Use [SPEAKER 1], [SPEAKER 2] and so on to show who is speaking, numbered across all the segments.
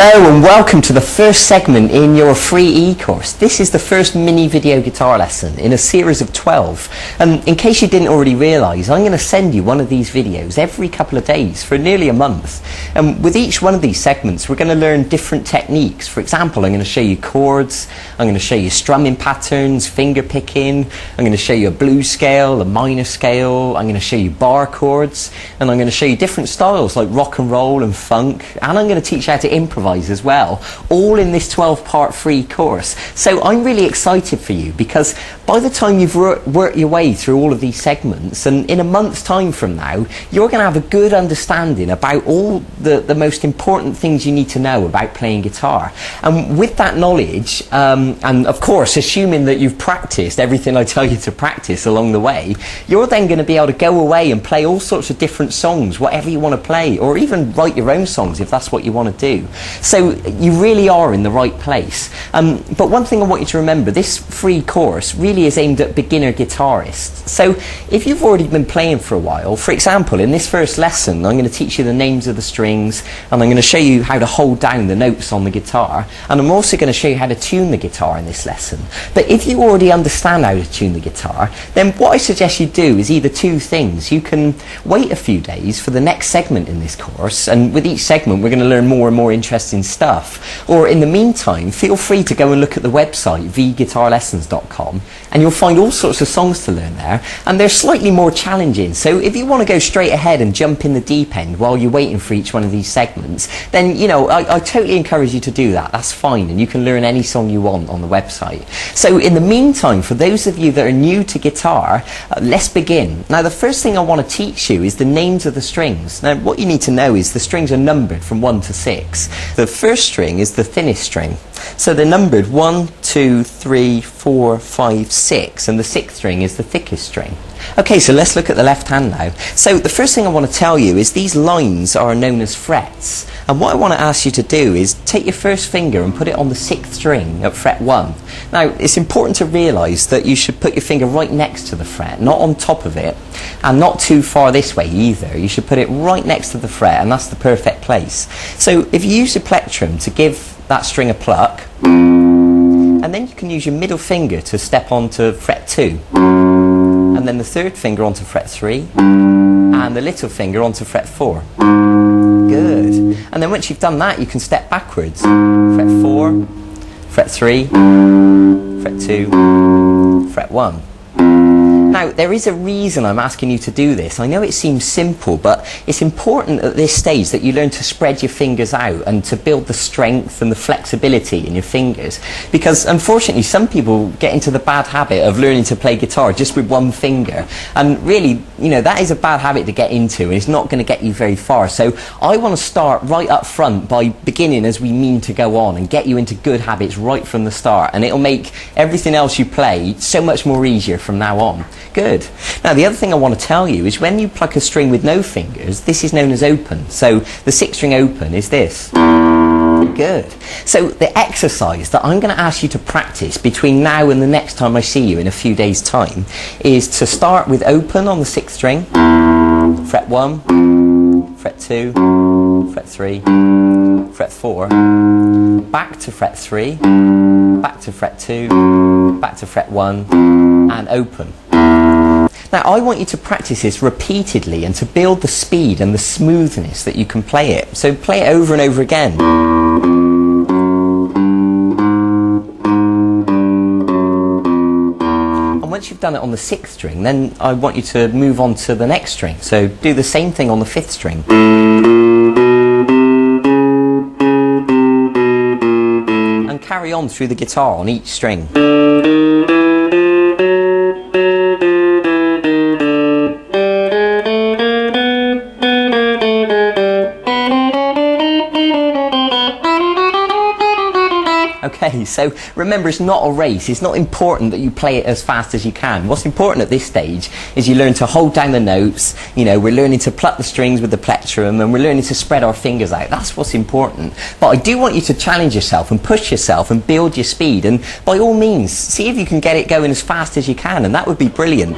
[SPEAKER 1] Hello and welcome to the first segment in your free e-course. This is the first mini video guitar lesson in a series of 12. And in case you didn't already realise, I'm going to send you one of these videos every couple of days for nearly a month. And with each one of these segments, we're going to learn different techniques. For example, I'm going to show you chords, I'm going to show you strumming patterns, finger picking, I'm going to show you a blues scale, a minor scale, I'm going to show you bar chords, and I'm going to show you different styles like rock and roll and funk, and I'm going to teach you how to improvise as well, all in this 12-part free course. So I'm really excited for you because by the time you've worked your way through all of these segments, and in a month's time from now, you're going to have a good understanding about all the most important things you need to know about playing guitar. And with that knowledge, and of course assuming that you've practiced everything I tell you to practice along the way, you're then going to be able to go away and play all sorts of different songs, whatever you want to play, or even write your own songs if that's what you want to do. So you really are in the right place. But one thing I want you to remember, this free course really is aimed at beginner guitarists. So if you've already been playing for a while, for example, in this first lesson, I'm going to teach you the names of the strings, and I'm going to show you how to hold down the notes on the guitar, and I'm also going to show you how to tune the guitar in this lesson. But if you already understand how to tune the guitar, then what I suggest you do is either two things. You can wait a few days for the next segment in this course, and with each segment we're going to learn more and more interesting stuff. Or in the meantime, feel free to go and look at the website vguitarlessons.com, and you'll find all sorts of songs to learn there, and they're slightly more challenging. So if you want to go straight ahead and jump in the deep end while you're waiting for each one of these segments, then I totally encourage you to do that. That's fine, and you can learn any song you want on the website. So in the meantime, for those of you that are new to guitar, let's begin. Now the first thing I want to teach you is the names of the strings. Now what you need to know is the strings are numbered from 1 to 6. The first string is the thinnest string. So they're numbered 1, 2, 3, 4, 5, 6, and the 6th string is the thickest string. Okay, so let's look at the left hand now. So the first thing I want to tell you is these lines are known as frets. And what I want to ask you to do is take your first finger and put it on the 6th string at fret 1. Now, it's important to realise that you should put your finger right next to the fret, not on top of it, and not too far this way either. You should put it right next to the fret, and that's the perfect place. So if you use your plectrum to give that string a pluck, and then you can use your middle finger to step onto fret 2, and then the third finger onto fret 3, and the little finger onto fret 4. Good. And then once you've done that, you can step backwards. Fret 4, fret 3, fret 2, fret 1. Now, there is a reason I'm asking you to do this. I know it seems simple, but it's important at this stage that you learn to spread your fingers out and to build the strength and the flexibility in your fingers. Because unfortunately, some people get into the bad habit of learning to play guitar just with one finger. And really, that is a bad habit to get into, and it's not going to get you very far. So I want to start right up front by beginning as we mean to go on and get you into good habits right from the start. And it'll make everything else you play so much more easier from now on. Good. Now the other thing I want to tell you is when you pluck a string with no fingers, this is known as open. So the 6th string open is this. Good. So the exercise that I'm going to ask you to practice between now and the next time I see you in a few days' time is to start with open on the 6th string, fret 1, fret 2, fret 3, fret 4, back to fret 3, back to fret 2, back to fret 1, and open. Now I want you to practice this repeatedly and to build the speed and the smoothness that you can play it. So play it over and over again. And once you've done it on the 6th string, then I want you to move on to the next string. So do the same thing on the 5th string. And carry on through the guitar on each string. Okay, so remember, it's not a race. It's not important that you play it as fast as you can. What's important at this stage is you learn to hold down the notes. We're learning to pluck the strings with the plectrum, and we're learning to spread our fingers out. That's what's important. But I do want you to challenge yourself and push yourself and build your speed. And by all means, see if you can get it going as fast as you can, and that would be brilliant.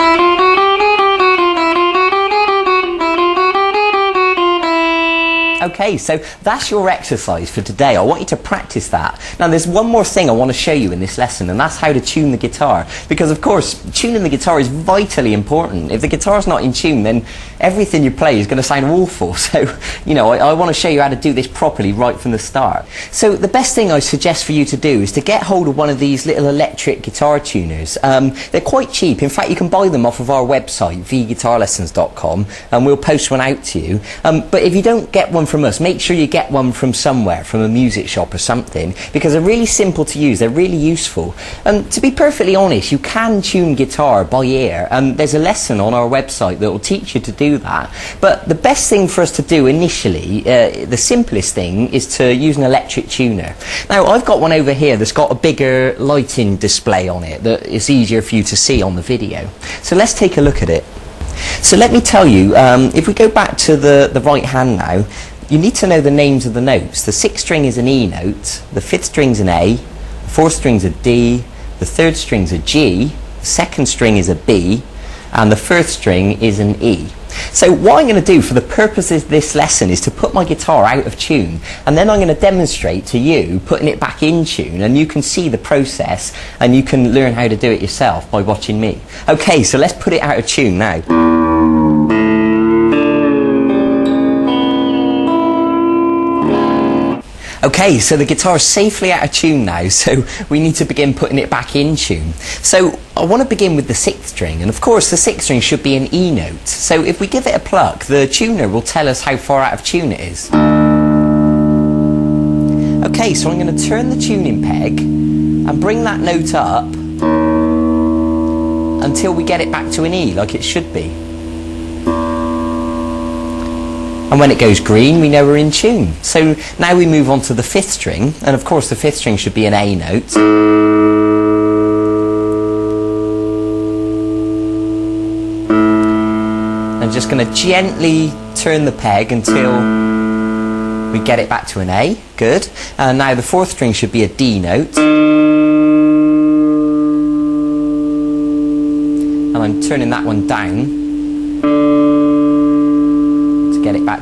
[SPEAKER 1] Okay, so that's your exercise for today. I want you to practice that. Now there's one more thing I want to show you in this lesson, and that's how to tune the guitar. Because of course, tuning the guitar is vitally important. If the guitar's not in tune, then everything you play is going to sound awful. So, you know, I want to show you how to do this properly right from the start. So the best thing I suggest for you to do is to get hold of one of these little electric guitar tuners. They're quite cheap. In fact, you can buy them off of our website, vguitarlessons.com, and we'll post one out to you. But if you don't get one from us, make sure you get one from somewhere, from a music shop or something, because they're really simple to use, they're really useful. And to be perfectly honest, you can tune guitar by ear, and there's a lesson on our website that will teach you to do that. But the best thing for us to do initially, the simplest thing, is to use an electric tuner. Now I've got one over here that's got a bigger lighting display on it that is easier for you to see on the video. So let's take a look at it. So let me tell you, if we go back to the right hand now, you need to know the names of the notes. The 6th string is an E note, the 5th string's an A, the 4th string's a D, the 3rd string's a G, the 2nd string is a B, and the 1st string is an E. So what I'm going to do for the purposes of this lesson is to put my guitar out of tune, and then I'm going to demonstrate to you putting it back in tune, and you can see the process and you can learn how to do it yourself by watching me. Okay, so let's put it out of tune now. Okay, so the guitar is safely out of tune now, so we need to begin putting it back in tune. So I want to begin with the 6th string, and of course the 6th string should be an E note. So if we give it a pluck, the tuner will tell us how far out of tune it is. Okay, so I'm going to turn the tuning peg and bring that note up until we get it back to an E, like it should be. And when it goes green, we know we're in tune. So now we move on to the 5th string, and of course the 5th string should be an A note. I'm just going to gently turn the peg until we get it back to an A. Good. And now the 4th string should be a D note. And I'm turning that one down to get it back